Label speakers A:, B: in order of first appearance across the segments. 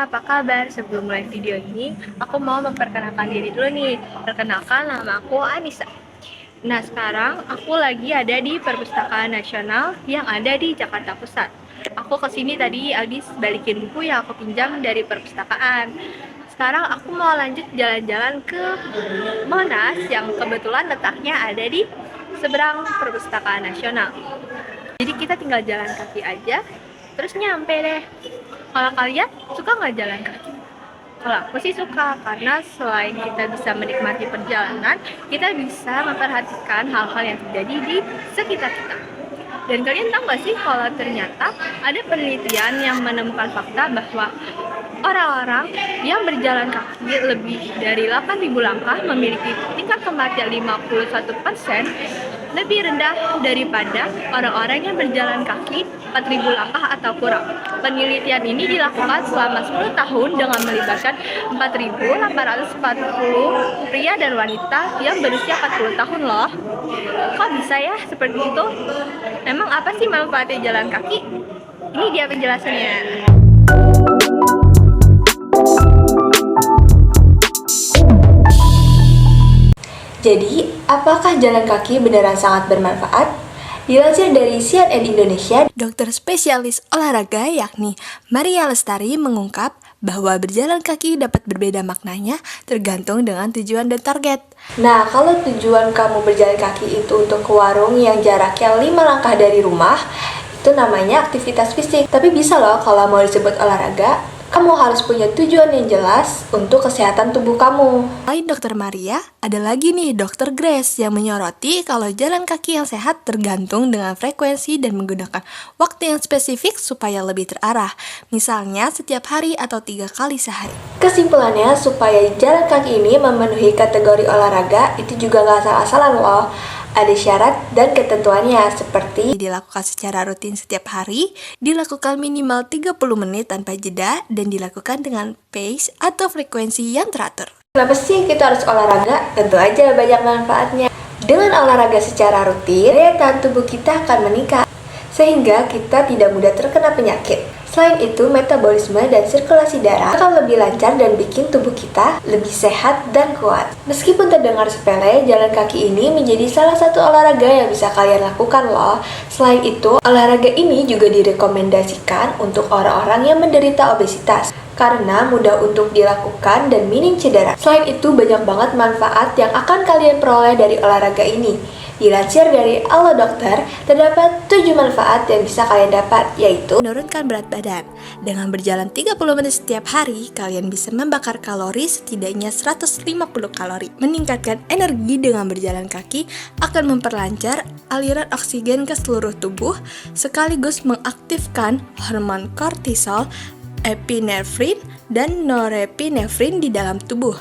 A: apa kabar? Sebelum mulai video ini, aku mau memperkenalkan diri dulu nih. Perkenalkan, nama aku Anissa. Nah, sekarang aku lagi ada di Perpustakaan Nasional yang ada di Jakarta Pusat. Aku kesini tadi habis balikin buku yang aku pinjam dari perpustakaan. Sekarang aku mau lanjut jalan-jalan ke Monas yang kebetulan letaknya ada di seberang Perpustakaan Nasional. Jadi kita tinggal jalan kaki aja, terus nyampe deh. Kalau kalian suka nggak jalan kaki? Kalau aku sih suka, karena selain kita bisa menikmati perjalanan, kita bisa memperhatikan hal-hal yang terjadi di sekitar kita. Dan kalian tahu nggak sih kalau ternyata ada penelitian yang menemukan fakta bahwa orang-orang yang berjalan kaki lebih dari 8.000 langkah memiliki tingkat kematian 51% lebih rendah daripada orang-orang yang berjalan kaki 4.000 langkah atau kurang. Penelitian ini dilakukan selama 10 tahun dengan melibatkan 4.840 pria dan wanita yang berusia 40 tahun loh. Kok bisa ya seperti itu? Emang apa sih manfaatnya jalan kaki? Ini dia penjelasannya.
B: Jadi, apakah jalan kaki beneran sangat bermanfaat? Dilansir dari CNN Indonesia, dokter spesialis olahraga yakni Maria Lestari mengungkap bahwa berjalan kaki dapat berbeda maknanya tergantung dengan tujuan dan target. Nah, kalau tujuan kamu berjalan kaki itu untuk ke warung yang jaraknya 5 langkah dari rumah, itu namanya aktivitas fisik. Tapi bisa loh kalau mau disebut olahraga, kamu harus punya tujuan yang jelas untuk kesehatan tubuh kamu. Selain Dokter Maria, ada lagi nih Dokter Grace yang menyoroti kalau jalan kaki yang sehat tergantung dengan frekuensi dan menggunakan waktu yang spesifik supaya lebih terarah. Misalnya setiap hari atau 3 kali sehari. Kesimpulannya, supaya jalan kaki ini memenuhi kategori olahraga, itu juga gak asal-asalan loh. Ada syarat dan ketentuannya seperti dilakukan secara rutin setiap hari, dilakukan minimal 30 menit tanpa jeda, dan dilakukan dengan pace atau frekuensi yang teratur. Kenapa sih kita harus olahraga? Tentu aja banyak manfaatnya. Dengan olahraga secara rutin, daya tahan tubuh kita akan meningkat, sehingga kita tidak mudah terkena penyakit. Selain itu, metabolisme dan sirkulasi darah akan lebih lancar dan bikin tubuh kita lebih sehat dan kuat. Meskipun terdengar sepele, jalan kaki ini menjadi salah satu olahraga yang bisa kalian lakukan loh. Selain itu, olahraga ini juga direkomendasikan untuk orang-orang yang menderita obesitas, karena mudah untuk dilakukan dan minim cedera. Selain itu, banyak banget manfaat yang akan kalian peroleh dari olahraga ini. Dilansir dari Alo Dokter, terdapat 7 manfaat yang bisa kalian dapat, yaitu menurunkan berat badan. Dengan berjalan 30 menit setiap hari, kalian bisa membakar kalori setidaknya 150 kalori. Meningkatkan energi dengan berjalan kaki akan memperlancar aliran oksigen ke seluruh tubuh, sekaligus mengaktifkan hormon kortisol, epinefrin, dan norepinefrin di dalam tubuh,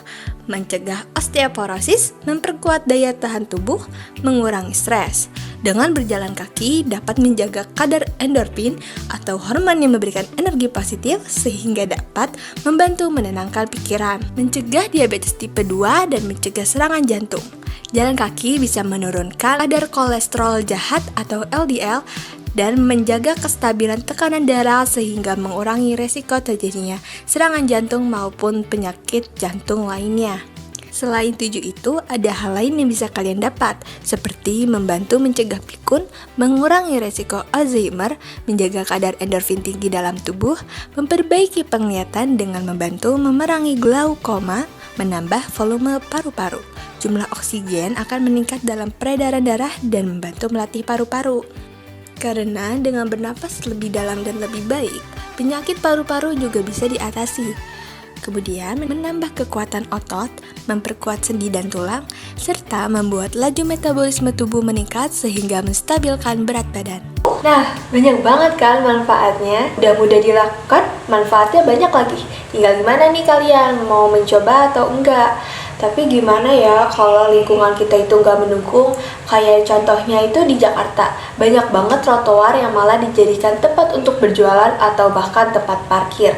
B: mencegah osteoporosis, memperkuat daya tahan tubuh, mengurangi stres. Dengan berjalan kaki dapat menjaga kadar endorfin atau hormon yang memberikan energi positif sehingga dapat membantu menenangkan pikiran, mencegah diabetes tipe 2 dan mencegah serangan jantung. Jalan kaki bisa menurunkan kadar kolesterol jahat atau LDL dan menjaga kestabilan tekanan darah sehingga mengurangi resiko terjadinya serangan jantung maupun penyakit jantung lainnya. Selain 7 itu, ada hal lain yang bisa kalian dapat, seperti membantu mencegah pikun, mengurangi resiko Alzheimer, menjaga kadar endorfin tinggi dalam tubuh, memperbaiki penglihatan dengan membantu memerangi glaukoma, menambah volume paru-paru. Jumlah oksigen akan meningkat dalam peredaran darah dan membantu melatih paru-paru. Karena dengan bernapas lebih dalam dan lebih baik, penyakit paru-paru juga bisa diatasi. Kemudian menambah kekuatan otot, memperkuat sendi dan tulang, serta membuat laju metabolisme tubuh meningkat sehingga menstabilkan berat badan. Nah, banyak banget kan manfaatnya. Udah mudah dilakukan, manfaatnya banyak lagi. Tinggal gimana nih kalian, mau mencoba atau enggak? Tapi gimana ya kalau lingkungan kita itu nggak mendukung? Kayak contohnya itu di Jakarta, banyak banget trotoar yang malah dijadikan tempat untuk berjualan atau bahkan tempat parkir.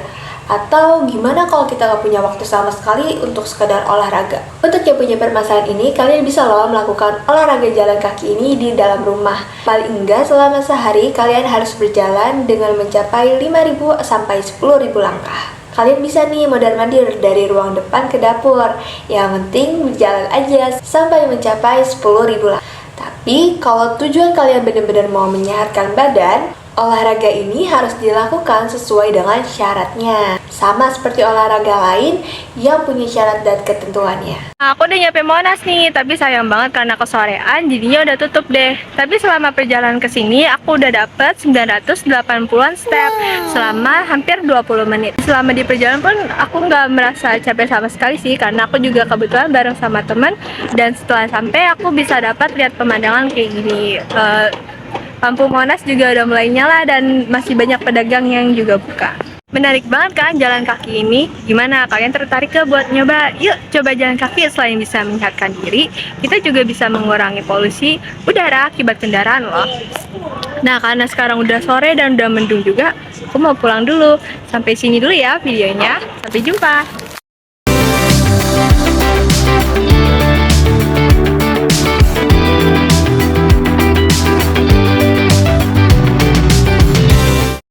B: Atau gimana kalau kita nggak punya waktu sama sekali untuk sekedar olahraga? Untuk yang punya permasalahan ini, kalian bisa loh melakukan olahraga jalan kaki ini di dalam rumah. Paling enggak selama sehari, kalian harus berjalan dengan mencapai 5.000 sampai 10.000 langkah. Kalian bisa nih mondar-mandir dari ruang depan ke dapur. Yang penting berjalan aja sampai mencapai 10.000 langkah. Tapi kalau tujuan kalian benar-benar mau menyehatkan badan, olahraga ini harus dilakukan sesuai dengan syaratnya. Sama seperti olahraga lain yang punya syarat dan ketentuannya.
A: Nah, aku udah nyampe Monas nih, tapi sayang banget karena kesorean jadinya udah tutup deh. Tapi selama perjalanan ke sini aku udah dapet 980-an step selama hampir 20 menit. Selama di perjalanan pun aku nggak merasa capek sama sekali sih, karena aku juga kebetulan bareng sama teman, dan setelah sampai aku bisa dapat lihat pemandangan kayak gini. Lampu Monas juga udah mulai nyala dan masih banyak pedagang yang juga buka. Menarik banget kan jalan kaki ini? Gimana, kalian tertarik ke buat nyoba? Yuk coba jalan kaki. Selain bisa menyehatkan diri, kita juga bisa mengurangi polusi udara akibat kendaraan loh. Nah, karena sekarang udah sore dan udah mendung juga, aku mau pulang dulu. Sampai sini dulu ya videonya. Sampai jumpa.